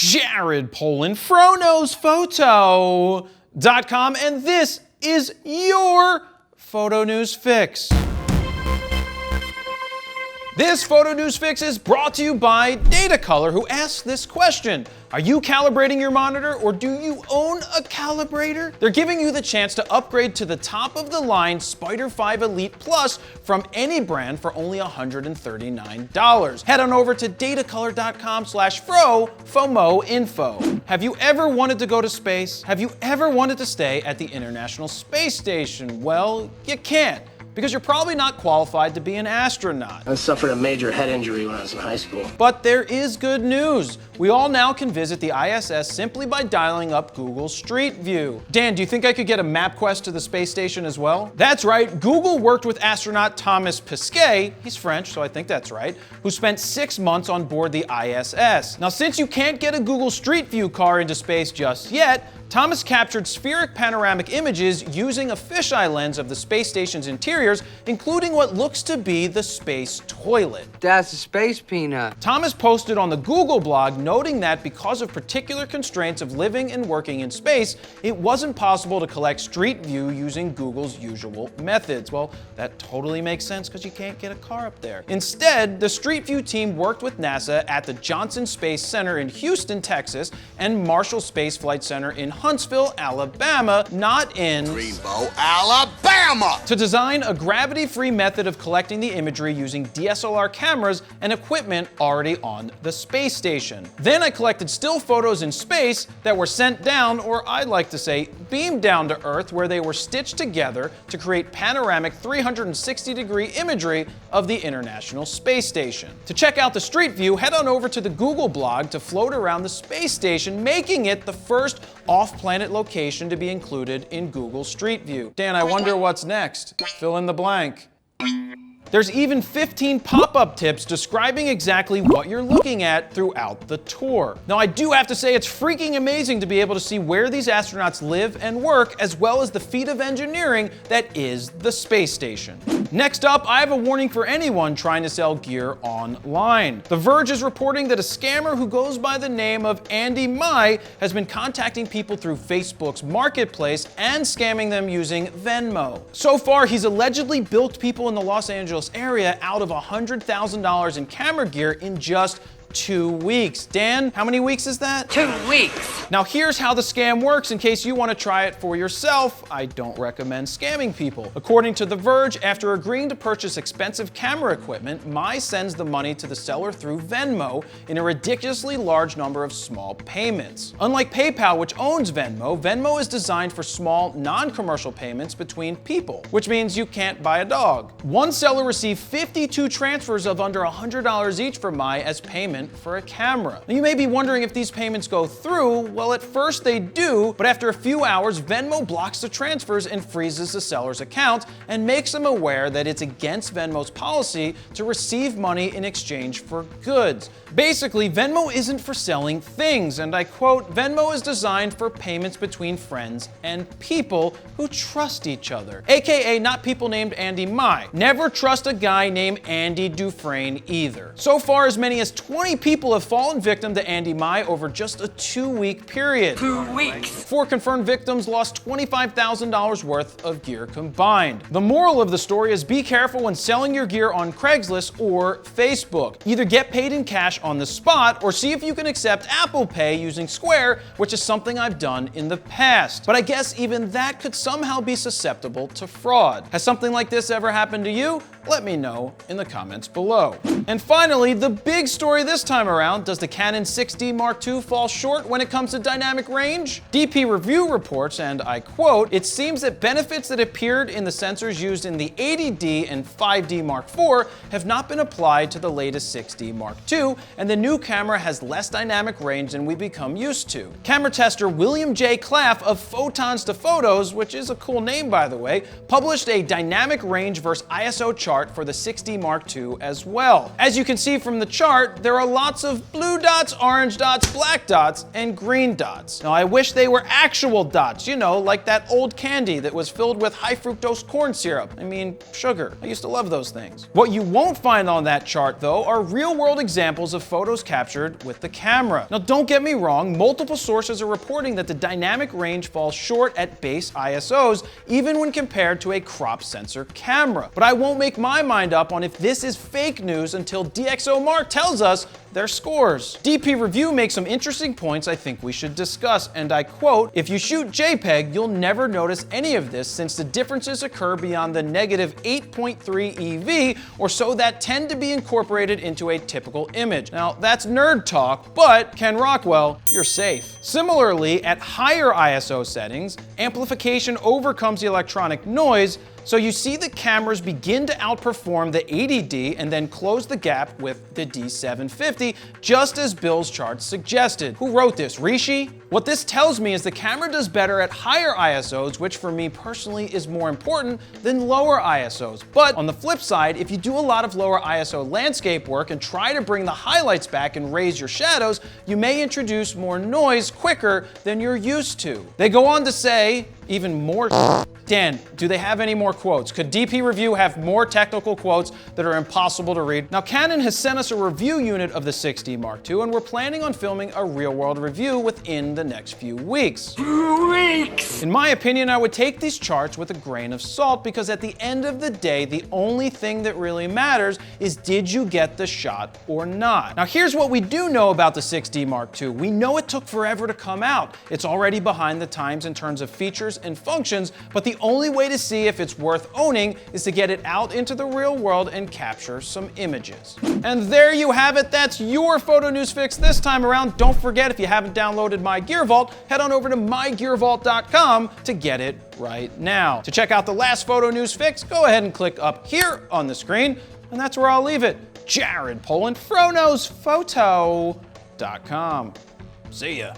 Jared Polin, FroKnowsPhoto.com, and this is your Photo News Fix. This Photo News Fix is brought to you by Datacolor, who asks this question: are you calibrating your monitor, or do you own a calibrator? They're giving you the chance to upgrade to the top-of-the-line Spider 5 Elite Plus from any brand for only $139. Head on over to datacolor.com/FOMO-info. Have you ever wanted to go to space? Have you ever wanted to stay at the International Space Station? Well, you can't, because you're probably not qualified to be an astronaut. I suffered a major head injury when I was in high school. But there is good news. We all now can visit the ISS simply by dialing up Google Street View. Dan, do you think I could get a MapQuest to the space station as well? That's right, Google worked with astronaut Thomas Pesquet, he's French, so I think that's right, who spent 6 months on board the ISS. Now, since you can't get a Google Street View car into space just yet, Thomas captured spheric panoramic images using a fisheye lens of the space station's interiors, including what looks to be the space toilet. That's a space peanut. Thomas posted on the Google blog noting that because of particular constraints of living and working in space, it wasn't possible to collect Street View using Google's usual methods. Well, that totally makes sense because you can't get a car up there. Instead, the Street View team worked with NASA at the Johnson Space Center in Houston, Texas, and Marshall Space Flight Center in Huntsville, Alabama, not in Greenbow, Alabama, to design a gravity-free method of collecting the imagery using DSLR cameras and equipment already on the space station. Then I collected still photos in space that were sent down, or I'd like to say beamed down to Earth, where they were stitched together to create panoramic 360-degree imagery of the International Space Station. To check out the Street View, head on over to the Google blog to float around the space station, making it the first off-planet location to be included in Google Street View. Dan, I wonder what's next. Fill in the blank. There's even 15 pop-up tips describing exactly what you're looking at throughout the tour. Now, I do have to say it's freaking amazing to be able to see where these astronauts live and work, as well as the feat of engineering that is the space station. Next up, I have a warning for anyone trying to sell gear online. The Verge is reporting that a scammer who goes by the name of Andy Mai has been contacting people through Facebook's marketplace and scamming them using Venmo. So far, he's allegedly bilked people in the Los Angeles area out of $100,000 in camera gear in just 2 weeks. Dan, how many weeks is that? 2 weeks. Now here's how the scam works in case you want to try it for yourself. I don't recommend scamming people. According to The Verge, after agreeing to purchase expensive camera equipment, Mai sends the money to the seller through Venmo in a ridiculously large number of small payments. Unlike PayPal, which owns Venmo, Venmo is designed for small, non-commercial payments between people, which means you can't buy a dog. One seller received 52 transfers of under $100 each from Mai as payment for a camera. Now, you may be wondering if these payments go through. Well, at first they do, but after a few hours, Venmo blocks the transfers and freezes the seller's account and makes them aware that it's against Venmo's policy to receive money in exchange for goods. Basically, Venmo isn't for selling things, and I quote, "Venmo is designed for payments between friends and people who trust each other." AKA not people named Andy Mai. Never trust a guy named Andy Dufresne either. So far, as many as 20 people have fallen victim to Andy Mai over just a 2-week period. 2 weeks. 4 confirmed victims lost $25,000 worth of gear combined. The moral of the story is be careful when selling your gear on Craigslist or Facebook. Either get paid in cash on the spot or see if you can accept Apple Pay using Square, which is something I've done in the past. But I guess even that could somehow be susceptible to fraud. Has something like this ever happened to you? Let me know in the comments below. And finally, the big story this time around: does the Canon 6D Mark II fall short when it comes to dynamic range? DP Review reports, and I quote, "It seems that benefits that appeared in the sensors used in the 80D and 5D Mark IV have not been applied to the latest 6D Mark II, and the new camera has less dynamic range than we've become used to." Camera tester William J. Claff of Photons to Photos, which is a cool name by the way, published a dynamic range versus ISO chart chart for the 6D Mark II as well. As you can see from the chart, there are lots of blue dots, orange dots, black dots, and green dots. Now I wish they were actual dots, you know, like that old candy that was filled with high fructose corn syrup. I mean, sugar. I used to love those things. What you won't find on that chart though are real-world examples of photos captured with the camera. Now don't get me wrong, multiple sources are reporting that the dynamic range falls short at base ISOs, even when compared to a crop sensor camera. But I won't make my mind up on if this is fake news until DxOMark tells us their scores. DP Review makes some interesting points I think we should discuss, and I quote, "If you shoot JPEG, you'll never notice any of this since the differences occur beyond the negative 8.3 EV or so that tend to be incorporated into a typical image." Now that's nerd talk, but Ken Rockwell, you're safe. Similarly, at higher ISO settings, amplification overcomes the electronic noise, so you see the cameras begin to outperform the 80D and then close the gap with the D750, just as Bill's charts suggested. Who wrote this, Rishi? What this tells me is the camera does better at higher ISOs, which for me personally is more important than lower ISOs. But on the flip side, if you do a lot of lower ISO landscape work and try to bring the highlights back and raise your shadows, you may introduce more noise quicker than you're used to. They go on to say, even more. Dan, do they have any more quotes? Could DP Review have more technical quotes that are impossible to read? Now, Canon has sent us a review unit of the 6D Mark II, and we're planning on filming a real-world review within the next few weeks. In my opinion, I would take these charts with a grain of salt because at the end of the day, the only thing that really matters is did you get the shot or not? Now, here's what we do know about the 6D Mark II. We know it took forever to come out. It's already behind the times in terms of features and functions, but the only way to see if it's worth owning is to get it out into the real world and capture some images. And there you have it. That's your photo news fix this time around. Don't forget, if you haven't downloaded My Gear Vault, head on over to mygearvault.com to get it right now. To check out the last photo news fix, go ahead and click up here on the screen, and that's where I'll leave it. Jared Polin, FroKnowsPhoto.com. See ya.